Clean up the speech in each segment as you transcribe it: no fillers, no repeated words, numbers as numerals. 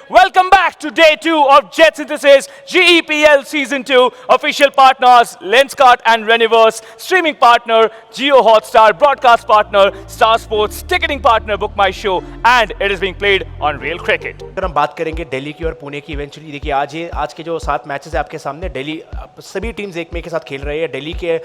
Welcome back to day 2 of Jet Synthesis GEPL Season 2. Official partners Lenskart and Reniverse. Streaming partner Jio Hotstar. Broadcast partner Star Sports. Ticketing partner Book My Show. And it is being played on Real Cricket. अगर हम बात करेंगे दिल्ली की और पुणे की, eventually देखिए आज के जो 7 मैचेस है आपके सामने, दिल्ली सभी टीम्स एक में के साथ खेल रही है। दिल्ली के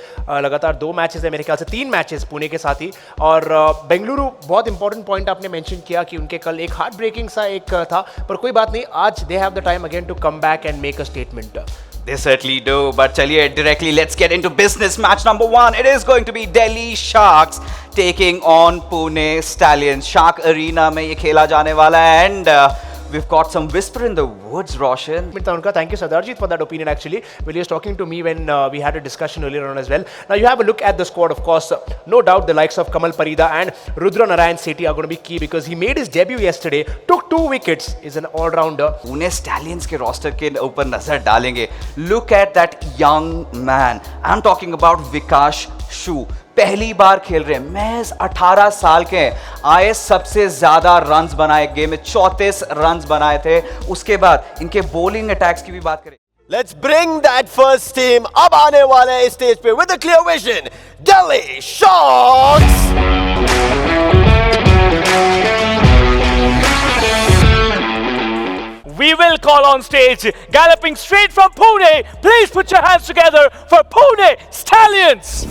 लगातार 2 मैचेस है, मेरे ख्याल से 3 मैचेस पुणे के साथ ही। और बेंगलुरु, बहुत इंपॉर्टेंट पॉइंट आपने मेंशन किया कि उनके कल एक हार्ट ब्रेकिंग सा एक था, पर कोई बात नहीं, आज they have the time again to come back and make a statement. They certainly do, but chaliye directly let's get into business. Match number 1, it is going to be Delhi Sharks taking on Pune Stallions. Shark Arena में ये खेला जाने वाला है and we've got some whisper in the woods, Roshan. Thank you, Sadarjit, for that opinion. Actually, Willie was talking to me when we had a discussion earlier on as well. Now you have a look at the squad. Of course, no doubt the likes of Kamal Parida and Rudra Narayan Sethi are going to be key because he made his debut yesterday. Took 2 wickets. Is an all-rounder. Pune Stallions के roster के ऊपर नजर डालेंगे. Look at that young man. I'm talking about Vikash Shu. पहली बार खेल रहे हैं, महज 18 साल के हैं, आए सबसे ज्यादा रन्स बनाए गेम में, 34 रन्स बनाए थे। उसके बाद इनके बॉलिंग अटैक्स की भी बात करें। Let's bring that first team अब आने वाले हैं इस स्टेज पे with a clear vision, Delhi Sharks। We will call on stage, galloping straight from Pune. Please put your hands together for Pune Stallions.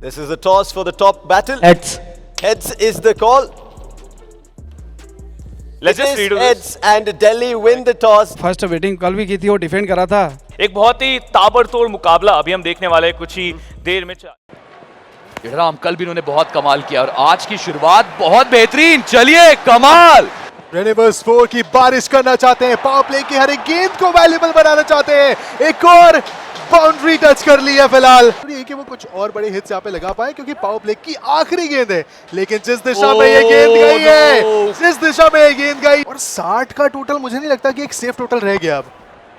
This is a toss for the top battle. Heads. Heads is the call. Let's just read this. Heads and Delhi win the toss. First batting कल भी की थी, वो defend करा था। एक बहुत ही ताबड़तोड़ मुकाबला अभी हम देखने वाले हैं कुछ ही देर में। राम, कल भी उन्होंने बहुत कमाल किया और आज की शुरुआत बहुत बेहतरीन। चलिए, कमाल। रेनिवर्स 4 की बारिश करना चाहते हैं, पावर प्ले की हर एक गेंद को वैल्यूएबल बनाना चाहते हैं। एक और बाउंड्री टच कर ली है फिलहाल। ये कि वो कुछ और बड़े हिट्स यहाँ पे लगा पाए क्योंकि पावर प्ले की आखिरी गेंद है, लेकिन जिस दिशा में ये गेंद गई है, जिस दिशा में ये गेंद गई, और 60 का टोटल मुझे नहीं लगता कि एक सेफ टोटल रह गया। अब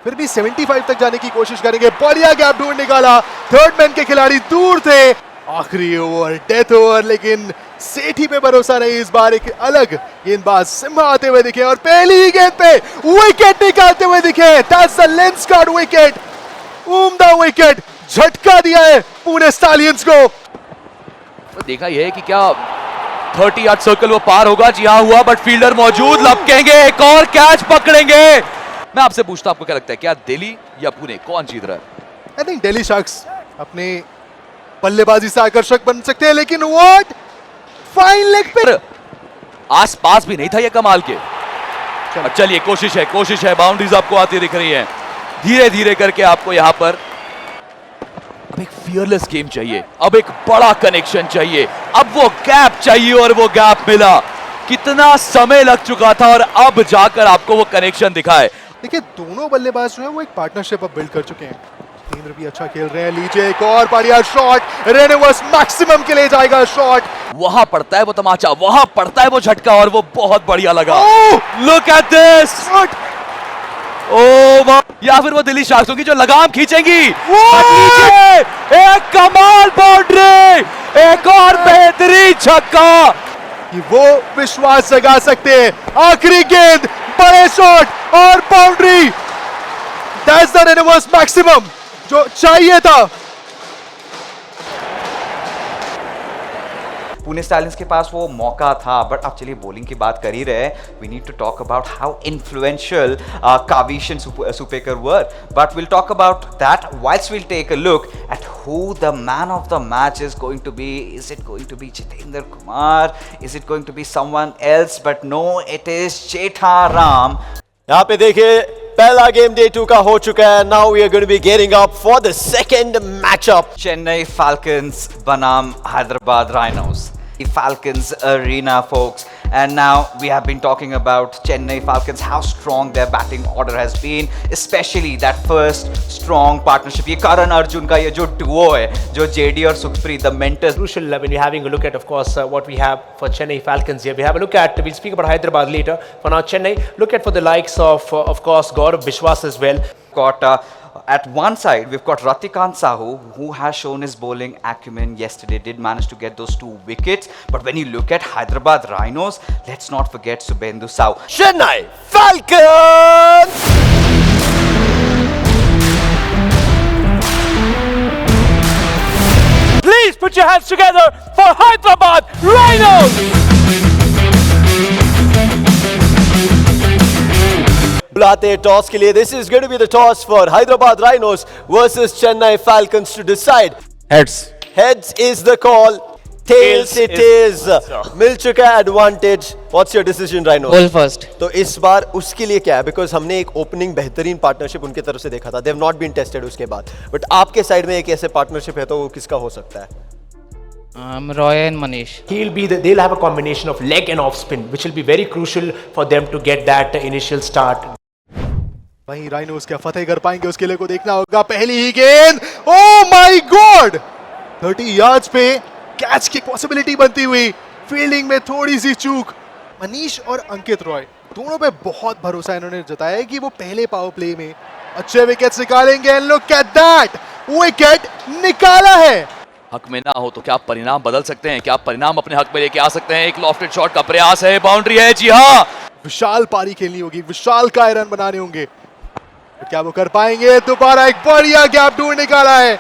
फिर भी 75 तक जाने की कोशिश करेंगे। बढ़िया गैप ढूंढ निकाला, थर्ड मैन के खिलाड़ी दूर थे। आखिरी ओवर, डेथ ओवर, लेकिन सेठी पे भरोसा नहीं इस बार। एक अलग गेंदबाज सिम्हा आते हुए दिखे और पहली ही गेंद पे विकेट निकालते हुए दिखे। दैट्स द लेंसकार्ट विकेट, उम्दा विकेट, झटका दिया है पुणे स्टालियंस को। तो देखा यह है कि क्या 30 यार्ड सर्कल वो पार होगा? जी हाँ हुआ, बट फील्डर मौजूद, लपकेंगे, एक और कैच पकड़ेंगे। मैं आपसे पूछता हूं, आपको क्या लगता है, क्या दिल्ली या पुणे, कौन जीत रहा है? आई थिंक दिल्ली शार्क्स अपने बल्लेबाजी से आकर्षक बन सकते हैं, लेकिन व्हाट फाइन लेग पे आस पास भी नहीं था ये कमाल के। चलिए, कोशिश है, बाउंड्रीज आपको आती दिख रही है, धीरे धीरे करके आपको यहां पर। अब एक फियरलेस गेम चाहिए, अब एक बड़ा कनेक्शन चाहिए, अब वो गैप चाहिए और वो गैप मिला। कितना समय लग चुका था और अब जाकर आपको वो कनेक्शन दिखा है। देखिए, दोनों बल्लेबाज जो है वो एक पार्टनरशिप अब बिल्ड कर चुके हैं। केंद्र भी अच्छा खेल रहे हैं। लीजिए एक और बढ़िया शॉट, रेनिवर्स मैक्सिमम के लिए जाएगा शॉट। वहां पड़ता है वो तमाचा, वहां पड़ता है वो झटका और वो बहुत बढ़िया लगा। लुक एट दिस, ओह, या फिर वो दिल्ली शार्क्सों की जो लगाम खींचेंगी। एक कमाल बाउंड्री, एक और बेहतरीन छक्का, कि वो विश्वास जगा सकते हैं। आखिरी गेंद, बड़े शॉट और बाउंड्री। दैट्स द रेनिवर्स मैक्सिमम जो चाहिए था। पुणे स्टालियंस के पास वो मौका था, बट अब चलिए बॉलिंग की बात कर ही रहे हैं। We need to talk about how influential Kavish and Supekar were, but will talk about that whilst we'll take a look at who the man of the match is going to be. Is it going to be Jitendra Kumar? Is it going to be someone else? But no, it is Jetha Ram. यहाँ पे देखिए, पहला game day 2 का हो चुका है। Now we are going to be getting up for the second matchup. Chennai Falcons बनाम Hyderabad Rhinos. The Falcons Arena, folks. And now we have been talking about Chennai Falcons, how strong their batting order has been, especially that first strong partnership. ये Karan Arjun का ये जो duo है, जो JD और Sukhpreet, the mentors. Crucial when you're having a look at, of course, what we have for Chennai Falcons here. We have a look at, we'll speak about Hyderabad later. For now, Chennai, look at for the likes of course, Gaurav Biswas as well. Got at one side, we've got Ratikant Sahu, who has shown his bowling acumen yesterday, did manage to get those 2 wickets. But when you look at Hyderabad Rhinos, let's not forget Subhendu Sahu. Chennai Falcons! Please put your hands together for Hyderabad Rhinos! बुलाते हैं toss के लिए. This is going to be the toss for Hyderabad Rhinos versus Chennai Falcons to decide. Heads. Heads is the call. Tails it is. मिल चुका है advantage. What's your decision, Rhinos? Ball first. तो इस बार उसके लिए क्या है? बिकॉज हमने एक ओपनिंग बेहतरीन पार्टनरशिप उनकी तरफ से देखा था. They've not been tested उसके बाद. बट आपके साइड में एक ऐसे पार्टनरशिप है तो वो किसका हो सकता है? Roy and Manish. They'll have a combination of leg and off spin, which will be very crucial for them to get that initial start. वहीं राइनोस क्या फतेह कर पाएंगे उसके लिए को देखना होगा. पहली ही गेंद, ओह माय गॉड, 30 यार्ड्स पे कैच की पॉसिबिलिटी बनती हुई. फील्डिंग में थोड़ी सी चूक. मनीष और अंकित रॉय दोनों पे बहुत भरोसा इन्होंने जताया है कि वो पहले पावर प्ले में अच्छे विकेट्स निकालेंगे. And look at that, wicket निकाला है. हक में ना हो तो क्या परिणाम बदल सकते हैं, क्या परिणाम अपने हक में लेके आ सकते हैं. एक लॉफ्टेड शॉट का प्रयास है, बाउंड्री है. जी हाँ, विशाल पारी खेलनी होगी, विशाल का रन बनाने होंगे. तो क्या वो कर पाएंगे? दोबारा एक बढ़िया गैप ढूंढ निकाला है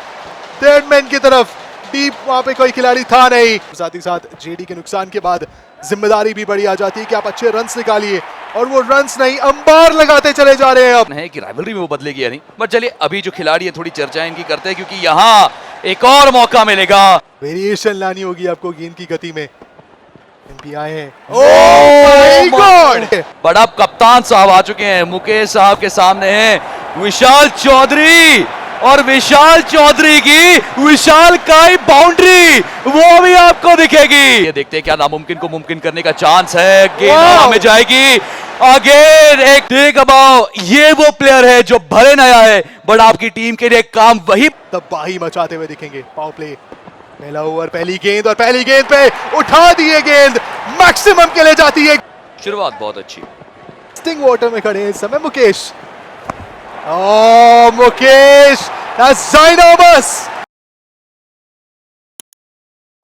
थर्ड मैन की तरफ. डीप वहां पे कोई खिलाड़ी था नहीं. साथ ही साथ जेडी के नुकसान के बाद जिम्मेदारी भी बड़ी आ जाती है कि आप अच्छे रन्स निकालिए, और वो रन्स नहीं, अंबार लगाते चले जा रहे हैं. अब है कि राइवलरी में वो बदलेगी या नहीं. बट चलिए अभी जो खिलाड़ी है थोड़ी चर्चा इनकी करते हैं, क्योंकि यहाँ एक और मौका मिलेगा. वेरिएशन लानी होगी आपको गेंद की गति में. एमपी आए हैं. ओह माय गॉड, बट अब कप्तान साहब आ चुके हैं. मुकेश साहब के सामने हैं विशाल चौधरी, और विशाल चौधरी की विशाल काई बाउंड्री वो भी आपको दिखेगी. ये देखते हैं क्या नामुमकिन को मुमकिन करने का चांस है. गेंद हवा में जाएगी. अगेन एक टेक अबाउ. ये वो प्लेयर है जो भले नया है, बट आपकी टीम के लिए काम वही तबाही मचाते हुए दिखेंगे. पावर प्ले, पहला ओवर, पहली गेंद, और पहली गेंद पे उठा दिए गेंद. मैक्सिमम के लिए जाती है. शुरुआत बहुत अच्छी. स्टिंग वाटर में खड़े हैं इस समय मुकेश. ओह मुकेश, that's ginormous.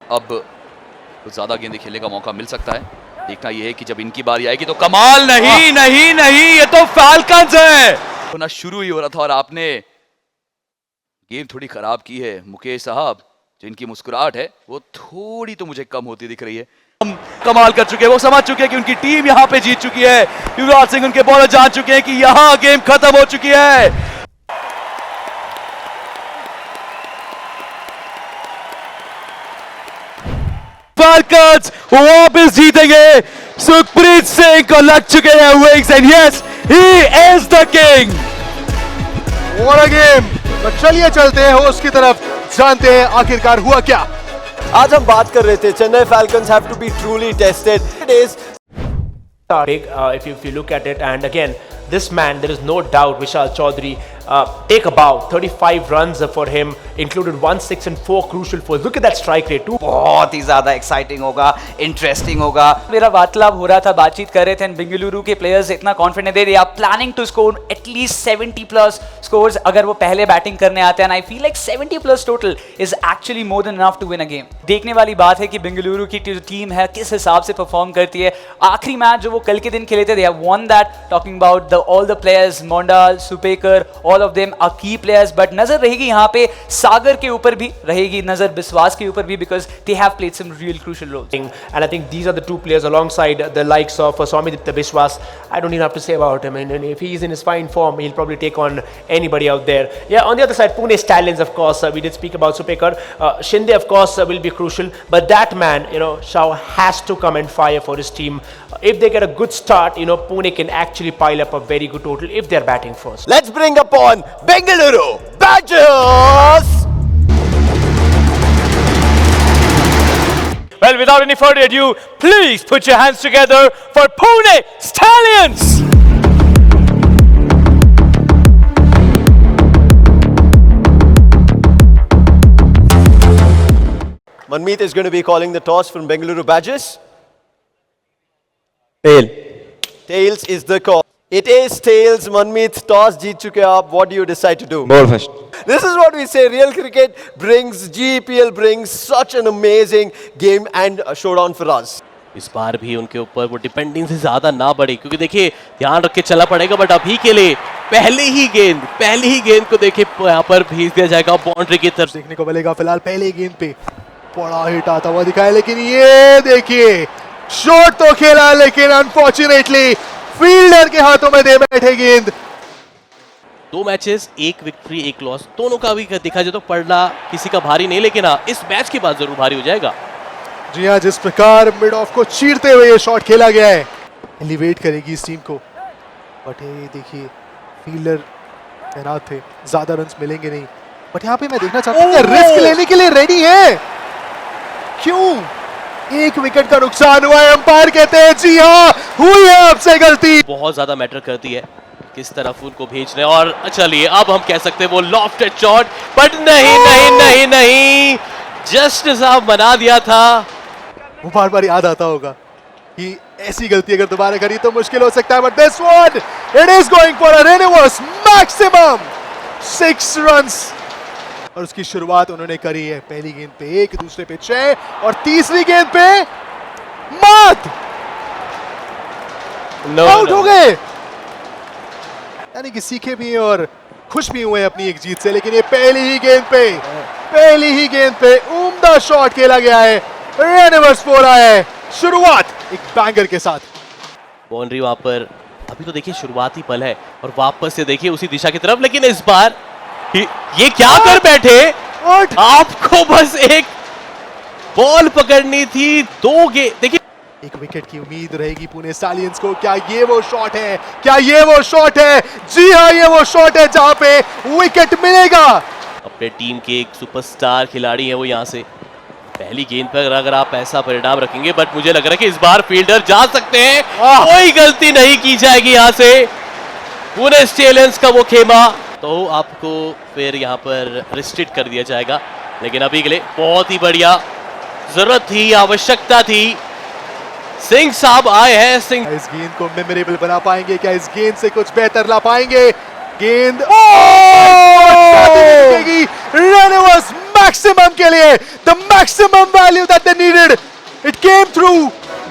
अब कुछ ज्यादा गेंदें खेलने का मौका मिल सकता है. देखना यह है कि जब इनकी बारी आएगी तो कमाल. नहीं नहीं नहीं, ये तो फैल्कन्स है. तो ना शुरू ही हो रहा था और आपने गेम थोड़ी खराब की है मुकेश साहब. जिनकी मुस्कुराहट है वो थोड़ी तो मुझे कम होती दिख रही है. हम कमाल कर चुके हैं, वो समझ चुके हैं कि उनकी टीम यहां पे जीत चुकी है. युवराज सिंह उनके बॉलर जान चुके हैं कि यहां गेम खत्म हो चुकी है. फैल्कन्स वापस जीतेंगे. सुखप्रीत सिंह को लग चुके हैं wings, and yes, he is the king. What a game. तो चलिए चलते हैं होस्ट की तरफ, जानते हैं आखिरकार हुआ क्या. आज हम बात कर रहे थे Chennai falcons have to be truly tested. It is Big, if you look at it, and again, this man, there is no doubt, Vishal Chaudhary, take about 35 runs for him, included 1 6 and 4 crucial fours. Look at that strike rate, too. बहुत ही ज्यादा exciting होगा, interesting होगा. मेरा वार्तालाप हो रहा था, बातचीत कर रहे थे. बेंगलुरु के प्लेयर्स इतना confident they, they are planning to score at least 70 plus scores अगर वो पहले बैटिंग करने आते हैं. I feel like 70 plus total is actually more than enough to win a game. देखने वाली बात है कि बेंगलुरु की जो टीम है किस हिसाब से परफॉर्म करती है. आखिरी मैच जो वो कल के दिन खेले थे, they have won that. Talking about all the players, Mondal, Supekar, all of them are key players. But नजर रहेगी यहाँ पे सागर के ऊपर भी रहेगी नजर, विश्वास के ऊपर भी, because they have played some real crucial roles. And I think these are the two players alongside the likes of Swamidipta Biswas. I don't even have to say about him. And if he's in his fine form, he'll probably take on anybody out there. Yeah, on the other side, Pune Stallions, of course, we did speak about Supekar. Shinde, of course, will be crucial. But that man, Shah has to come and fire for his team. If they get a good start, Pune can actually pile up a very good total if they're batting first. Let's bring upon Bengaluru Badgers. Well, without any further ado, please put your hands together for Pune Stallions! Manmeet is going to be calling the toss from Bengaluru Badgers. Tail. Tails is the call. It is tails. Manmeet, toss जीत चुके आप. What do you decide to do? Ball first. This is what we say. Real cricket brings, GEPL brings such an amazing game and a showdown for us. इस बार भी उनके ऊपर वो dependency ज्यादा ना बढ़े, क्योंकि देखिए ध्यान रख के चलना पड़ेगा, बट अभी के लिए पहली ही गेंद को देखिए यहाँ पर भेज दिया जाएगा बाउंड्री की तरफ. देखने को मिलेगा फिलहाल पहले गेंद पे बड़ा हिट आता हुआ दिखाया, लेकिन ये देखिए शॉट तो खेला लेकिन अनफॉर्चुनेटली फील्डर के हाथों में दे बैठे गेंद. 2 मैचेस, 1 विक्ट्री 1 लॉस, दोनों का भी देखा जाए तो पड़ना किसी का भारी नहीं, लेकिन हाँ इस मैच के बाद जरूर भारी हो जाएगा. जी हाँ, जिस प्रकार मिड ऑफ को चीरते हुए ये शॉट खेला गया है, एलिवेट करेगी इस टीम को. बट ये देखिए फील्डर तैनात थे, ज्यादा रन्स मिलेंगे नहीं, बट यहाँ पे मैं देखना चाहता हूँ रिस्क लेने के लिए रेडी है. क्यों? 1 विकेट का नुकसान हुआ है. अंपायर कहते हैं जी हाँ हुई है आपसे गलती. बहुत ज्यादा मैटर करती है किस तरफ उनको भेज रहे हैं. और चलिए अब हम कह सकते हैं वो लॉफ्टेड शॉट, बट नहीं, जस्ट साहब बना दिया था. वो बार बार याद आता होगा कि ऐसी गलती अगर दोबारा करी तो मुश्किल हो सकता है, but this one it is going for a रेनिवर्स मैक्सिमम 6 रन्स. और उसकी शुरुआत उन्होंने करी है पहली गेंद पे 1, दूसरे पे 6 और तीसरी गेंद पे मात आउट हो गए. यानी कि सीखे भी और खुश भी हुए अपनी एक जीत से, लेकिन ये पहली ही गेंद पे उम्दा शॉट खेला गया है. रेनिवर्स 4 आया है, शुरुआत एक बैंगर के साथ. बाउंड्री वहां पर अभी तो देखिए शुरुआती पल है, और वापस से देखिए उसी दिशा की तरफ, लेकिन इस बार ये क्या कर बैठे. आपको बस एक बॉल पकड़नी थी. 2 गेंद देखिए, 1 विकेट की उम्मीद रहेगी पुणे स्टालियंस को. क्या ये वो शॉट है? जी हाँ, ये वो शॉट है जहां पे विकेट मिलेगा. अपने टीम के एक सुपरस्टार खिलाड़ी है वो यहाँ से पहली गेंद पर अगर आप ऐसा परिणाम रखेंगे, बट मुझे लग रहा है कि इस बार फील्डर जा सकते हैं. कोई गलती नहीं की जाएगी यहाँ से. पुणे स्टालियंस का वो खेमा तो आपको फिर यहाँ पर रिस्ट्रिक्ट कर दिया जाएगा, लेकिन अभी के लिए बहुत ही बढ़िया जरूरत थी, आवश्यकता थी. सिंह साहब आए हैं. सिंह इस गेंद को मेमोरेबल बना पाएंगे क्या? इस गेंद से कुछ बेहतर ला पाएंगे? गेंद रेनिवर्स मैक्सिमम के लिए, the maximum value that they needed, it came through.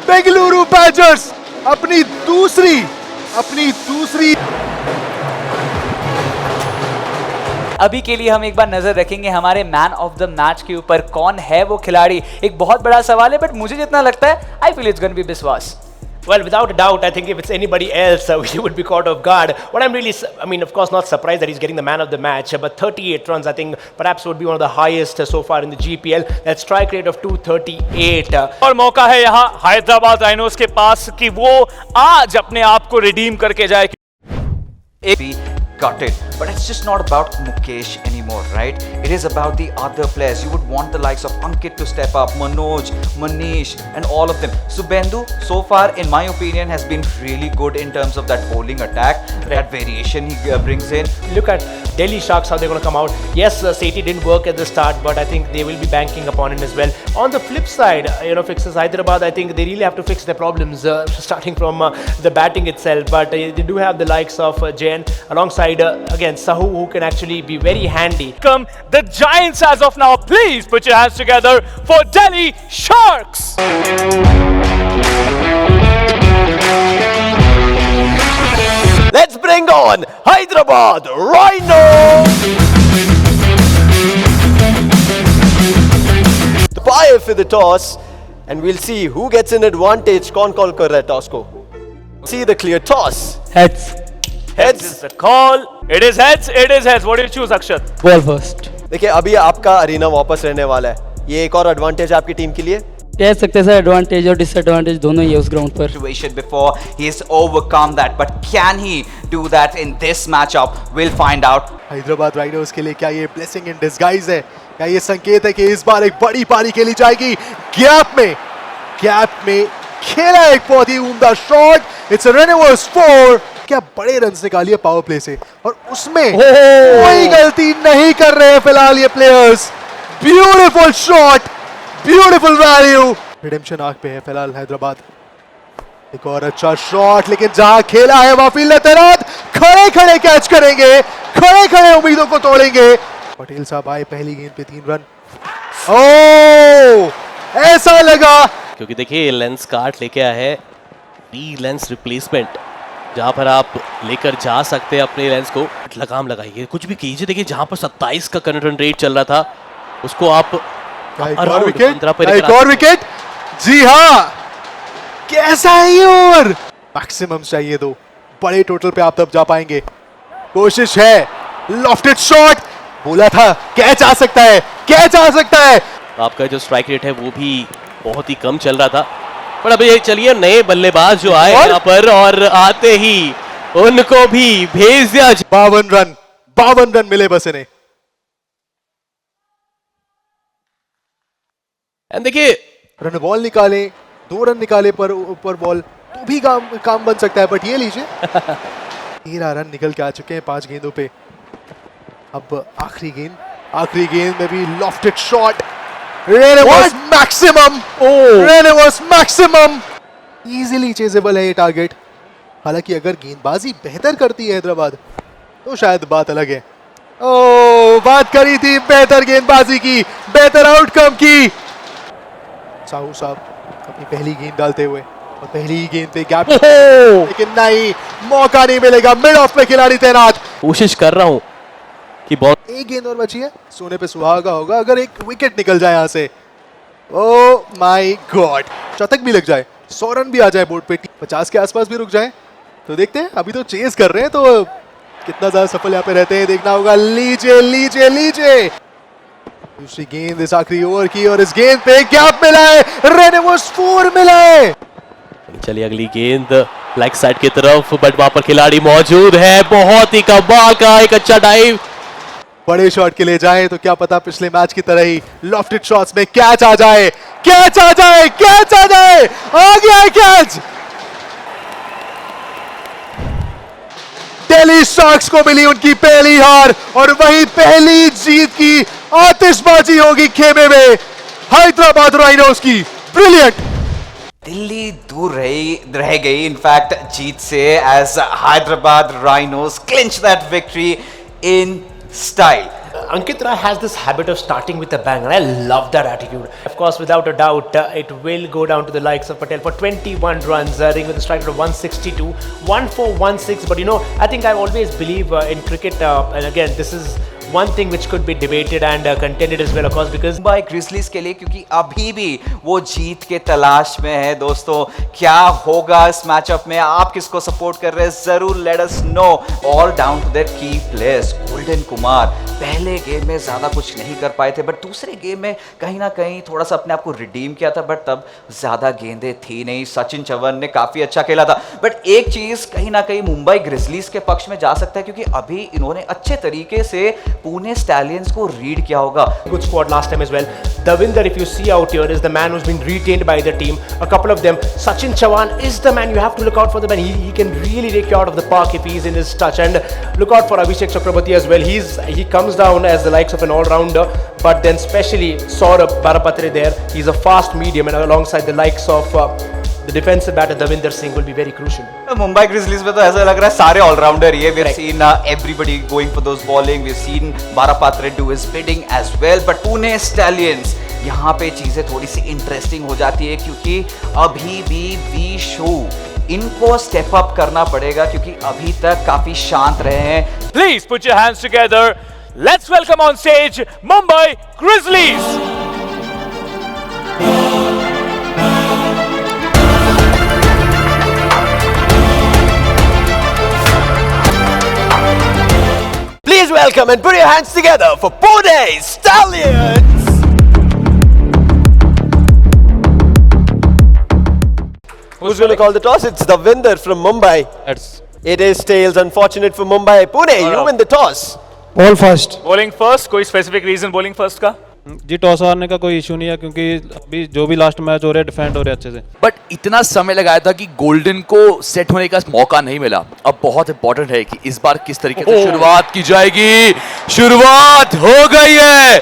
Bengaluru badass अपनी दूसरी अभी के लिए हम एक बार नजर रखेंगे हमारे मैन ऑफ द मैच के ऊपर. कौन है वो खिलाड़ी, एक बहुत बड़ा सवाल है, बट मुझे जितना लगता है I feel it's gonna be Biswas. Well, without a doubt, I think if it's anybody else, he would be caught off guard. What I'm really, of course, not surprised that he's getting the man of the match, but 38 runs, I think, perhaps would be one of the highest so far in the GPL. That strike rate of 238. और मौका है यहाँ Hyderabad rhinos के पास कि वो आज अपने आप को रिडीम करके जाए. Got it, but it's just not about Mukesh anymore, right? It is about the other players. You would want the likes of Ankit to step up, Manoj, Manish, and all of them. Subhendu, so far, in my opinion, has been really good in terms of that bowling attack, that variation he brings in. Look at Delhi Sharks, how they're going to come out. Yes, Sethi didn't work at the start, but I think they will be banking upon him as well. On the flip side, fixes Hyderabad, I think they really have to fix their problems, starting from the batting itself. But they do have the likes of Jain alongside again Sahu, who can actually be very handy. Come the Giants as of now. Please put your hands together for Delhi Sharks. Let's bring on Hyderabad Rhinos. The buyer for the toss, and we'll see who gets an advantage. कौन call कर रहा है toss को? See the clear toss. Heads. Heads is the call. It is heads. What do you choose, Akshat? Ball first. देखिए अभी आपका arena वापस रहने वाला है. ये एक और एडवांटेज आपकी टीम के लिए. कह सकते हैं सर एडवांटेज और डिसएडवांटेज दोनों ही है उस ग्राउंड पर. Situation before he's overcome that, but can he do that in this matchup? We'll find out. Hyderabad Riders के लिए क्या ये ब्लेसिंग इन डिस्गाइज है? क्या ये संकेत है कि इस बार एक बड़ी पारी खेली जाएगी? गैप में खेला एक बहुत ही उम्दा शॉट. It's a रेनिवर्स 4. क्या बड़े रन्स निकालिए पावर प्ले से, और उसमें कोई गलती नहीं कर रहे हैं फिलहाल ये players. Beautiful shot, beautiful value. Redemption arc पे है फिलहाल हैदराबाद. एक और अच्छा शॉट, लेकिन जहां खेला है वहां फील्डर तैनात, खड़े खड़े कैच करेंगे, खड़े खड़े उम्मीदों को तोड़ेंगे। पटेल साहब आए पहली गेंद पे 3 रन। ओ ऐसा लगा, क्योंकि देखिए लेंस कार्ट लेके आया है री लेंस रिप्लेसमेंट, जहां पर आप लेकर जा सकते हैं अपने लेंस को। लगाम लगाइए, कुछ भी कीजिए। देखिए जहां पर 27 का करंट रन रेट चल रहा था, उसको आप एक और विकेट। जी हाँ, कैसा है ये ओवर, मैक्सिमम चाहिए दो, बड़े टोटल पे आप तब जा पाएंगे। कोशिश है, लॉफ्टेड शॉट, बोला था कैच आ सकता है, कैच आ सकता है। आपका जो स्ट्राइक रेट है वो भी बहुत ही कम चल रहा था, पर अभी चलिए नए बल्लेबाज जो आए यहाँ पर, और आते ही उनको भी भेज दिया। 52 रन मिले बस इन्हें। देखिए रन बॉल निकाले, 2 रन निकाले पर ऊपर बॉल, तो भी काम बन सकता है, बट ये लीजिए 13 रन निकल के आ चुके हैं 5 गेंदों पे। अब आखिरी गेंद में भी lofted shot, maximum easily chasable है ये टारगेट। हालांकि अगर गेंदबाजी बेहतर करती है हैदराबाद तो शायद बात अलग है। ओ बात करी थी बेहतर गेंदबाजी की, बेहतर आउटकम की। साहू साहब अपनी पहली गेंद डालते हुए, और पहली गेंद पे गैप, लेकिन नहीं, मौका नहीं मिलेगा। मिड ऑफ पे खिलाड़ी तैनात, कोशिश कर रहा हूं कि बॉल, एक गेंद और बची है, सोने पे सुहागा होगा अगर एक विकेट निकल जाए यहां से। ओ माय गॉड, शतक भी लग जाए, 100 रन भी आ जाए बोर्ड पे, 50 के आसपास भी रुक जाए, तो देखते हैं। अभी तो चेस कर रहे हैं, तो कितना ज्यादा सफल यहाँ पे रहते हैं देखना होगा। लीजिए दूसरी गेंद इस आखिरी ओवर की, और इस गेंद पे गैप मिला है, रेनेवोस 4 मिला है। चलिए अगली गेंद लेग साइड की तरफ, बट वहां पर खिलाड़ी मौजूद है। बहुत ही कमाल का एक अच्छा डाइव, बड़े शॉट के लिए जाए तो क्या पता पिछले मैच की तरह ही लॉफ्टेड शॉट्स में कैच आ जाए, आ गया कैच। दिल्ली स्टार्स को मिली उनकी पहली हार, और वही पहली जीत की आतिशबाजी होगी खेमे में हैदराबाद राइनोस की। ब्रिलियंट। दिल्ली दूर रह गई इनफैक्ट जीत से, as Hyderabad rhinos clinch that victory in style. Ankit Rai has this habit of starting with a bang, and I love that attitude. Of course, without a doubt, it will go down to the likes of Patel for 21 runs, ring with a strike rate of 162, 1-4-1-6. But you know, I think I always believe in cricket, and again, this is one thing which could be debated and contended as well, of course, because Mumbai grizzlies के लिए, क्योंकि अभी भी वो जीत के तलाश में है। दोस्तों क्या होगा इस मैचअप में, आप किसको सपोर्ट कर रहे हैं, जरूर let us know. All down to their key players. Golden Kumar पहले गेम में ज्यादा कुछ नहीं कर पाए थे, बट दूसरे गेम में कहीं ना कहीं थोड़ा सा अपने आप को रिडीम किया था, बट तब ज्यादा गेंदें थी नहीं। सचिन चौहान ने काफी अच्छा खेला था, बट एक चीज कहीं ना कहीं मुंबई ग्रिजलीज के पक्ष में जा सकता है, क्योंकि अभी इन्होंने अच्छे तरीके से पुणे स्टैलियंस को रीड किया होगा। Good squad last time as well. Davinder, if you see out here, is the man who's been retained by the team. A couple of them. Sachin Chauhan is the man. You have to look out for the man. He can really take you out of the park if he's in his touch. And look out for Abhishek Chakraborty as well. He comes down as the likes of an all-rounder, but then especially Saurabh Barapatre there. He's a fast medium, and alongside the likes of the defensive batter Davinder Singh will be very crucial. Mumbai grizzlies में तो ऐसा लग रहा है सारे allrounder ही है। We have seen everybody going for those bowling, we have seen Barapatre do his bidding as well, but Pune stallions यहाँ पे चीजें थोड़ी सी इंटरेस्टिंग हो जाती है, क्योंकि अभी भी वी शो इनको स्टेप अप करना पड़ेगा, क्योंकि अभी तक काफी शांत रहे हैं। Please put your hands together. Let's welcome on stage Mumbai Grizzlies. Please welcome and put your hands together for Pune Stallions. Who's going to call the toss? It's Davinder from Mumbai. It is tails. Unfortunate for Mumbai. Pune, you win the toss. Ball first. Bowling first. कोई specific reason bowling first का? जी toss हारने का कोई issue नहीं है, क्योंकि अभी जो भी लास्ट मैच हो रहे हैं डिफेंड हो रहे हैं अच्छे से। बट इतना समय लगाया था कि गोल्डन को सेट होने का मौका नहीं मिला। अब बहुत इंपॉर्टेंट है कि इस बार किस तरीके से शुरुआत की जाएगी। शुरुआत हो गई है,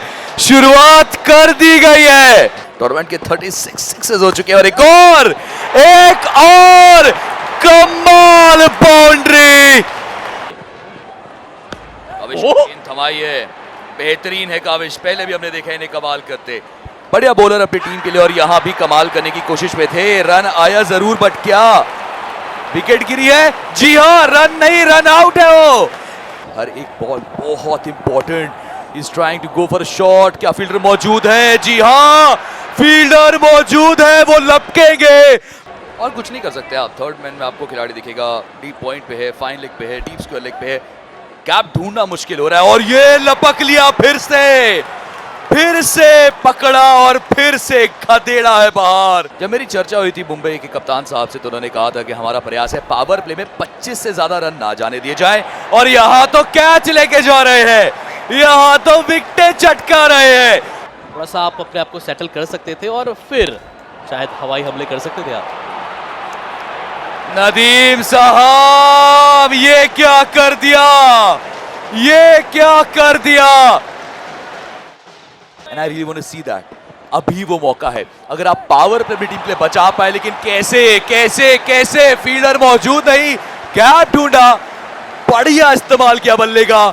शुरुआत कर दी गई है। टूर्नामेंट के 36 सिक्सेस हो चुके हैं और एक और कमाल बाउंड्री। काविश गेंद थमाई है, बेहतरीन है काविश, पहले भी हमने देखा इन्हें कमाल करते। बढ़िया बॉलर अपनी टीम के लिए और यहां भी कमाल करने की कोशिश में थे। रन आया जरूर बट क्या विकेट गिरी है? जी हां, रन नहीं, रन आउट है वो। हर एक बॉल बहुत important. Is trying to go for a shot. क्या फील्डर मौजूद है? जी हां, फील्डर मौजूद है, वो लपकेंगे और कुछ नहीं कर सकते आप। थर्ड मैन में आपको खिलाड़ी दिखेगा, डीप पॉइंट पे है, फाइन लेग पे है, डीप स्क्वायर लेग पे है, कैप ढूंढना मुश्किल हो रहा है और ये लपक लिया फिर से पकड़ा और फिर से खदेड़ा है बाहर। जब मेरी चर्चा हुई थी मुंबई के कप्तान साहब से तो उन्होंने कहा था कि हमारा प्रयास है पावर प्ले में 25 से ज्यादा रन ना जाने दिए जाएं और यहां तो कैच लेके जा रहे हैं, यहां तो विकेटें चटका रहे हैं। थोड़ा सा आप अपने आप को सेटल कर सकते थे और फिर शायद हवाई हमले कर सकते थे आप। नदीम साहब, ये क्या कर दिया, ये क्या कर दिया। And I really want to see that. अभी वो मौका है, अगर आप पावर प्ले अपनी टीम के लिए बचा पाए, लेकिन कैसे फील्डर मौजूद नहीं, कैप ढूंढा, बढ़िया इस्तेमाल किया बल्ले का,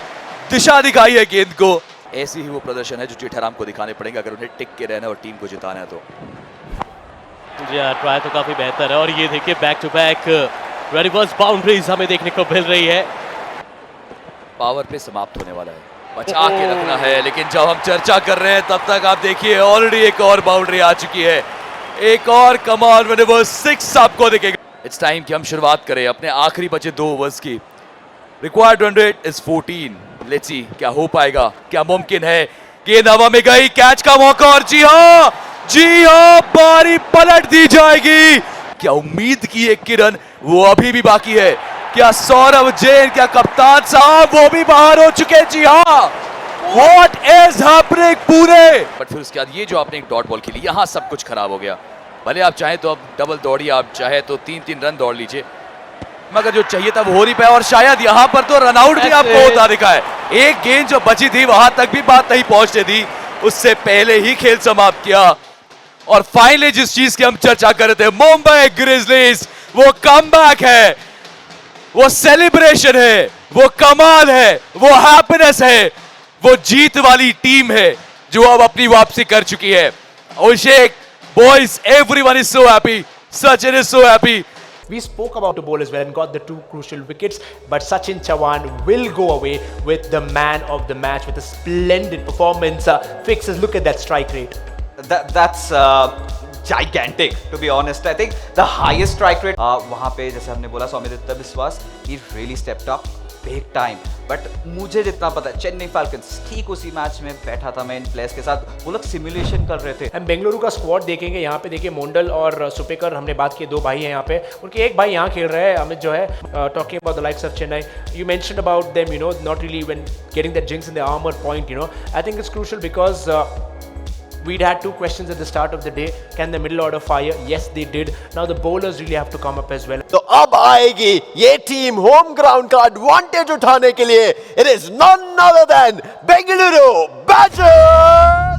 दिशा दिखाई है गेंद को। ऐसी ही वो प्रदर्शन है जो जेठाराम को दिखाने पड़ेंगे अगर उन्हें टिक के रहना और टीम को जिताना है तो। जी हाँ, ट्राई तो काफी बेहतर है और ये देखिए back to back reverse boundaries हमें देखने को मिल रही है। पावर प्ले समाप्त होने वाला है, बचा के रखना है, लेकिन जब हम चर्चा कर रहे हैं तब तक आप देखिए ऑलरेडी एक और बाउंड्री आ चुकी है, एक और कमाल रिवर्स 6 आपको दिखेगा। इट्स टाइम कि हम शुरुआत करें अपने आखिरी बचे 2 ओवर्स की। Required run rate is 14। Let's see क्या हो पाएगा, क्या मुमकिन है। गेंद हवा में गई, कैच का मौका और जी हाँ, बारी पलट दी जाएगी। क्या उम्मीद की एक किरण, वो अभी भी बाकी है। क्या सौरभ जैन, क्या कप्तान साहब, वो भी बाहर हो चुके। जी हाँ, व्हाट इज हैपनिंग पूरे। बट फिर उसके बाद ये जो आपने एक डॉट बॉल खेली, यहां सब कुछ खराब हो गया। भले आप चाहें तो अब डबल दौड़िए, आप चाहे तो 3-3 रन दौड़ लीजिए, मगर जो चाहिए था वो हो नहीं पाया और शायद यहां पर तो रन आउट भी आपको होता दिखा है। एक गेंद जो बची थी वहां तक भी बात नहीं पहुंचने दी, उससे पहले ही खेल समाप्त किया। और फाइनली जिस चीज की हम चर्चा कर रहे थे, मुंबई ग्रिजलीज, वो कमबैक है, वो सेलिब्रेशन है, वो कमाल है, वो हैप्पीनेस है, वो जीत वाली टीम है जो अब अपनी वापसी कर चुकी है। Abhishek, boys, everyone is so happy, Sachin is so happy. We spoke about the ball as well and got the 2 crucial wickets, but Sachin Chauhan will go away with the man of the match with a splendid performance. Fixes, look at that strike rate. That's gigantic, to be honest. I think the highest strike rate वहाँ पे जैसे हमने बोला सौम्यदत्ता बिस्वास, he really stepped up big time. But मुझे जितना पता है Chennai falcons ठीक उसी मैच में बैठा था मैं इन प्लेयर्स के साथ, वो लोग सिमुलेशन कर रहे थे। हम बेंगलुरु का स्क्वाड देखेंगे, यहाँ पे देखिए मोंडल और सुपेकर, हमने बात की 2 भाई हैं यहाँ पे, उनके एक भाई यहाँ खेल रहे हैं, अमित जो है, talking about the likes of Chennai, you mentioned about them, you know, not really when getting that jinx in the armour point, you know, I think it's crucial because we'd had 2 questions at the start of the day. Can the middle order fire? Yes, they did. Now the bowlers really have to come up as well. तो अब आएगी ये team home ground का advantage उठाने के लिए। It is none other than Bengaluru Badgers.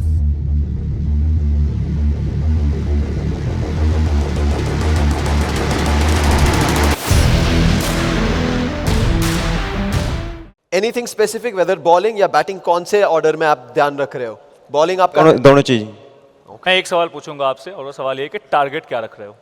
Anything specific, whether bowling या batting, कौन से ऑर्डर में आप ध्यान रख रहे हो? बॉलिंग आपका दोनों चीज। मैं एक सवाल पूछूंगा आपसे और वो सवाल ये कि टारगेट क्या रख रहे हो?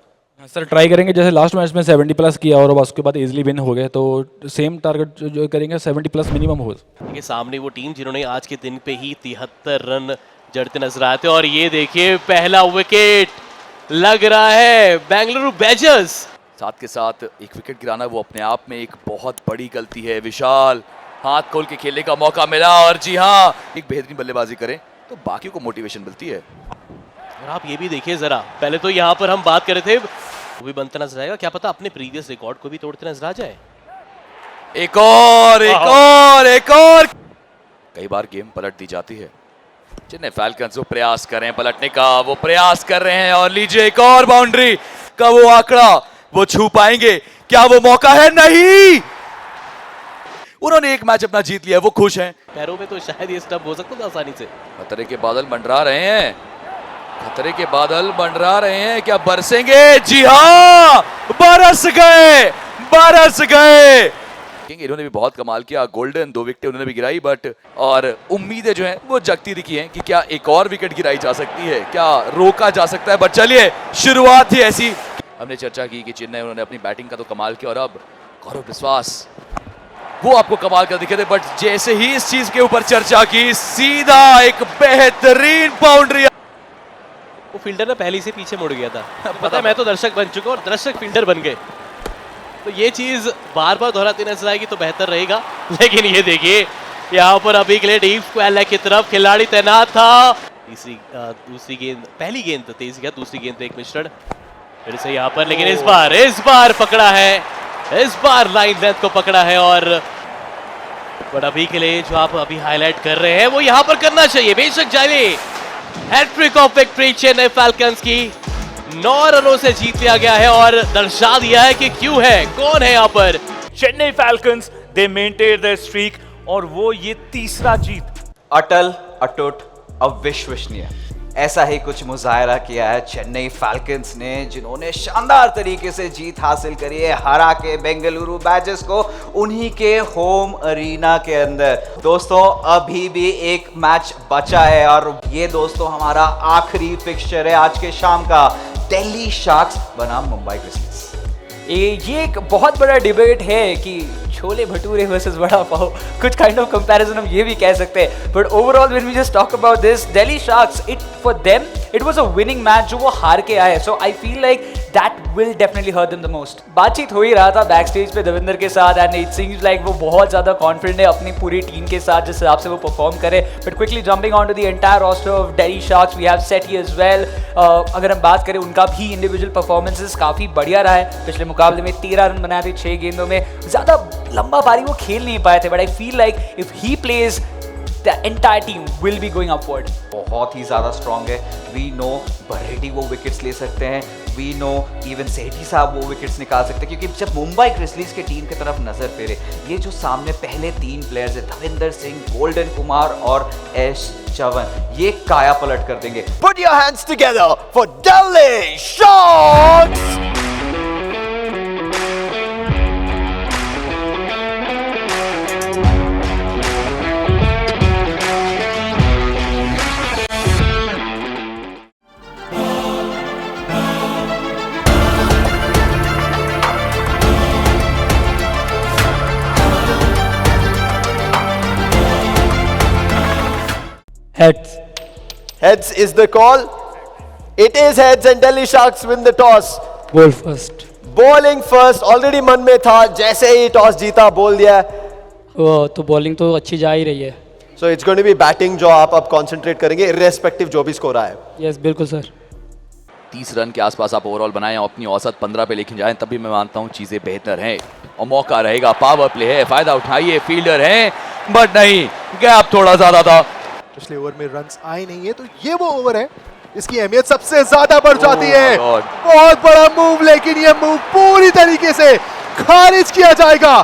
सर ट्राई करेंगे, जैसे लास्ट मैच में 70 प्लस किया और उसके बाद इजीली विन हो गए, तो सेम टारगेट जो करेंगे 70 प्लस मिनिमम हो। देखिए सामने वो टीम जिन्होंने आज के दिन पे ही 73 रन जड़ते नजर आते और ये देखिए पहला विकेट लग रहा है बेंगलुरु बैजर्स। साथ के साथ एक विकेट गिराना वो अपने आप में एक बहुत बड़ी गलती है। विशाल, हाथ खोल के खेलने का मौका मिला और जी हाँ, एक बेहतरीन बल्लेबाजी करें तो बाकियों को मोटिवेशन मिलती है। और आप ये भी देखिए जरा, पहले तो यहाँ पर हम बात कर रहे थे वो भी बनता नजर आएगा, क्या पता अपने प्रीवियस रिकॉर्ड को भी तोड़ते नजर आ जाए। एक और कई बार गेम पलट दी जाती है। चेन्नई फाल्कन्स वो प्रयास कर रहे हैं पलटने का, वो प्रयास कर रहे हैं और लीजिए एक और बाउंड्री का वो आंकड़ा, वो छू पाएंगे क्या? वो मौका है, नहीं, उन्होंने एक मैच अपना जीत लिया, वो खुश हैं। पैरों में तो शायद ये स्टंप हो सकता था आसानी से। खतरे के बादल मंडरा रहे हैं, खतरे के बादल मंडरा रहे हैं, क्या बरसेंगे? जी हाँ, बरस गए, बरस गए। इन्होंने भी बहुत कमाल किया, गोल्डन 2 विकेटें उन्होंने भी गिराई, बट और उम्मीदें जो हैं वो जगती दिखी हैं कि क्या एक और विकेट गिराई जा सकती है, क्या रोका जा सकता है। बट चलिए, शुरुआत थी ऐसी। हमने चर्चा की कि चेन्नई उन्होंने अपनी बैटिंग का तो कमाल किया, और अब गौरव विश्वास वो आपको कमाल कर दिखे थे, बट जैसे ही इस चीज के ऊपर चर्चा की, सीधा एक बेहतरीन बाउंड्री। वो फील्डर ना पहले से पीछे मुड़ गया था। पता है, मैं तो दर्शक बन चुका हूँ और दर्शक फील्डर बन गए, तो ये चीज बार बार दोहराती नजर आएगी तो बेहतर रहेगा। लेकिन ये देखिए, यहाँ पर अभी के लिए डीप स्क्वायर लेग की तरफ खिलाड़ी तैनात था। दूसरी गेंद, पहली गेंद तो तेज गया, दूसरी गेंद पे एक मिश्रण फिर से यहाँ पर, लेकिन इस बार पकड़ा है, इस बार लाइन लेंथ को पकड़ा है। और बट अभी के लिए जो आप अभी हाईलाइट कर रहे हैं वो यहाँ पर करना चाहिए, बेशक जाए। Hat trick of victory Chennai falcons की, 9 रनों से जीत लिया गया है और दर्शा दिया है कि क्यों है, कौन है यहाँ पर। Chennai falcons they maintain their streak, और वो ये तीसरा जीत। अटल, अटूट, अविश्वसनीय, ऐसा ही कुछ मुजाहरा किया है चेन्नई फैल्कन्स ने, जिन्होंने शानदार तरीके से जीत हासिल करी है, हरा के बेंगलुरु बैजर्स को उन्हीं के होम अरीना के अंदर। दोस्तों, अभी भी एक मैच बचा है, और ये दोस्तों हमारा आखिरी फिक्सचर है आज के शाम का, दिल्ली शार्क्स बनाम मुंबई ग्रिजलीज। ये एक बहुत बड़ा डिबेट है कि छोले भटूरे वर्सेस वड़ा पाव, कुछ काइंड ऑफ कंपैरिजन हम ये भी कह सकते हैं। But overall when we just talk about this, Delhi Sharks, it for them it was a winning match जो वो हार के आए, so I feel like that will definitely hurt them the most. बातचीत हो ही रहा था बैक स्टेज पे देवेंद्र के साथ, एंड इट सीम्स लाइक वो बहुत ज्यादा कॉन्फिडेंट है अपनी पूरी टीम के साथ जिस हिसाब से वो परफॉर्म करे। But quickly jumping on to the entire roster of Delhi Sharks, we have Setty as well. अगर हम बात करें, उनका भी इंडिविजुअल परफॉर्मेंसेस काफी बढ़िया रहा है। पिछले मुकाबले में 13 रन बनाए थे 6 गेंदों में, ज्यादा लंबा पारी वो खेल नहीं पाए थे, but I feel like if he plays the entire team will be going upward. बहुत ही ज़्यादा स्ट्रॉन्ग है। वी नो बरेडी वो विकेट्स ले सकते हैं, वी नो इवन सेठी साहब वो विकेट्स निकाल सकते हैं, क्योंकि जब मुंबई ग्रिजलीज की टीम की तरफ नजर फेरे, ये जो सामने पहले 3 प्लेयर्स हैं, धविंदर सिंह, गोल्डन कुमार और एस चवन, ये काया पलट कर देंगे। Put your hands together for Delhi Sharks! Heads. Heads is the call. It is heads and Delhi Sharks win the toss. Ball first. Bowling first. Already मन में था, जैसे ही टॉस जीता बोल दिया। तो बॉलिंग तो अच्छी जा ही रही है। So it's going to be batting जो आप अब concentrate करेंगे, irrespective जो भी स्कोर आए। यस बिल्कुल सर। 30 रन के आसपास आप ओवरऑल बनाएं और अपनी औसत 15 पे लेके जाएं, तभी मैं मानता हूं चीजें बेहतर हैं और मौका रहेगा। पावर प्ले है, फायदा उठाइए, फील्डर हैं, बट नहीं, गैप थोड़ा ज्यादा था। पिछले ओवर में रन्स आए नहीं है, तो ये वो ओवर है, इसकी अहमियत सबसे ज्यादा बढ़ जाती है। बहुत बड़ा मूव, लेकिन ये मूव पूरी तरीके से खारिज किया जाएगा।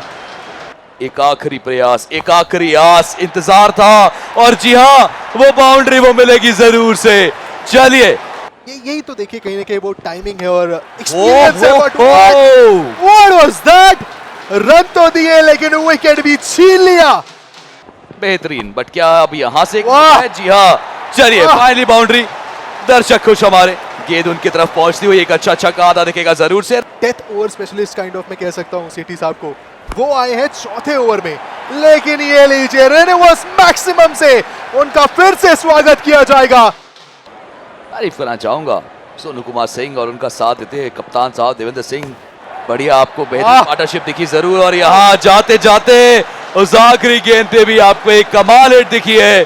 एक आखिरी प्रयास, एक आखिरी आस, इंतजार था, और जी हाँ, वो बाउंड्री वो मिलेगी जरूर से। चलिए, यही तो देखिए, कहीं ना कहीं वो टाइमिंग है और एक्सपीरियंस है। What was that? रन तो दिए, लेकिन विकेट भी छीन लिया। बेहतरीन, बट क्या अब यहां से है? जी हाँ, चलिए, फाइनली बाउंड्री। दर्शक खुश हमारे, गेंद उनकी तरफ पहुंचती हुई एक अच्छा छक्का आता दिखेगा जरूर से। Death over specialist kind of मैं कह सकता हूं सेठी साहब को, वो आए हैं चौथे ओवर में, लेकिन ये लीजिए, रेनवर्स मैक्सिमम से उनका फिर से स्वागत किया जाएगा। तारीफ करना चाहूंगा सोनू कुमार सिंह और उनका साथ देते हैं कप्तान साहब देवेंद्र सिंह। बढ़िया, आपको बेहतरीन पार्टनरशिप दिखी जरूर, और यहाँ जाते जाते उस आखिरी गेंद पे भी आपको एक कमाल हिट दिखी है।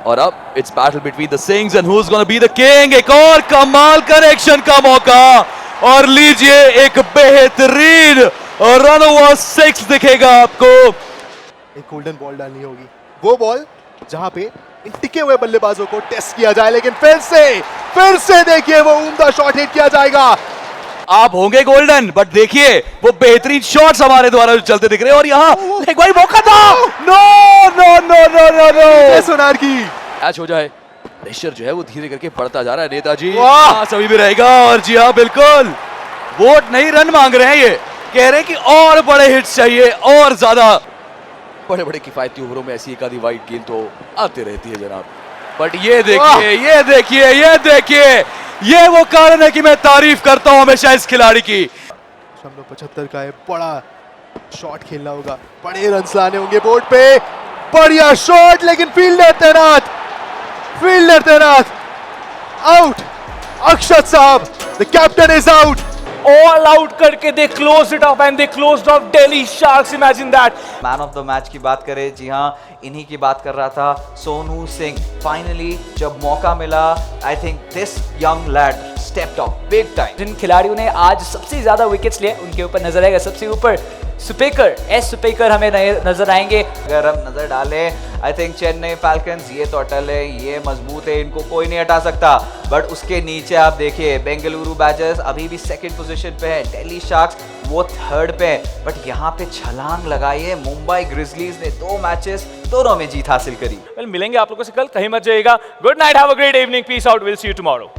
और अब it's battle between the sings and who is gonna be the king. एक और कमाल कनेक्शन का मौका, और लीजिए एक बेहतरीन रन ओवर 6 दिखेगा आपको। एक गोल्डन बॉल डालनी होगी, वो बॉल जहां पे इन टिके हुए बल्लेबाजों को टेस्ट किया जाए, लेकिन फिर से देखिए वो उम्दा शॉट हिट किया जाएगा। आप होंगे गोल्डन, बट देखिए वो बेहतरीन शॉट्स हमारे द्वारा चलते दिख रहे हैं, और यहाँ एक बार मौका था। No no no no no no, Sonar की कैच हो जाए, प्रेशर जो है वो धीरे करके बढ़ता जा रहा है। नेताजी वाह! सभी भी रहेगा और जी हाँ बिल्कुल वोट नहीं रन मांग रहे हैं, ये कह रहे हैं कि और बड़े हिट्स चाहिए और ज्यादा बड़े बड़े किफायती ओवरों में ऐसी एक आधी वाइड गेंद तो आती रहती है जनाब। बट ये देखिए ये देखिए ये देखिए ये वो कारण है कि मैं तारीफ करता हूं हमेशा इस खिलाड़ी की। 75 का है, बड़ा शॉट खेलना होगा, बड़े रन्स लाने होंगे बोर्ड पे, बढ़िया शॉट लेकिन फील्डर तैनात, आउट। अक्षत साहब, the captain is out. All out करके they closed it up and they closed off Delhi Sharks. Imagine that. Man of the match की बात करें, जी हाँ इन्हीं की बात कर रहा था, सोनू सिंह। फाइनली जब मौका मिला, I think this young lad stepped up big time. जिन खिलाड़ियों ने आज सबसे ज्यादा विकेट्स लिए उनके ऊपर नजर आएगा। सबसे ऊपर सुपेकर, एस सुपेकर हमें नजर आएंगे। अगर हम नजर डालें, आई थिंक चेन्नई फैल्कन्स ये तो अटल है, ये मजबूत है, इनको कोई नहीं हटा सकता। बट उसके नीचे आप देखिए बेंगलुरु बैजर्स अभी भी सेकंड पोजीशन पे है, दिल्ली शार्क्स वो थर्ड पे है। बट यहाँ पे छलांग लगाई है मुंबई ग्रिजलीज ने, 2 मैचेस दोनों में जीत हासिल करी। Well, मिलेंगे आप लोगों से कल, कहीं मत जाइएगा। Good night, have a great evening, peace out, will see you tomorrow.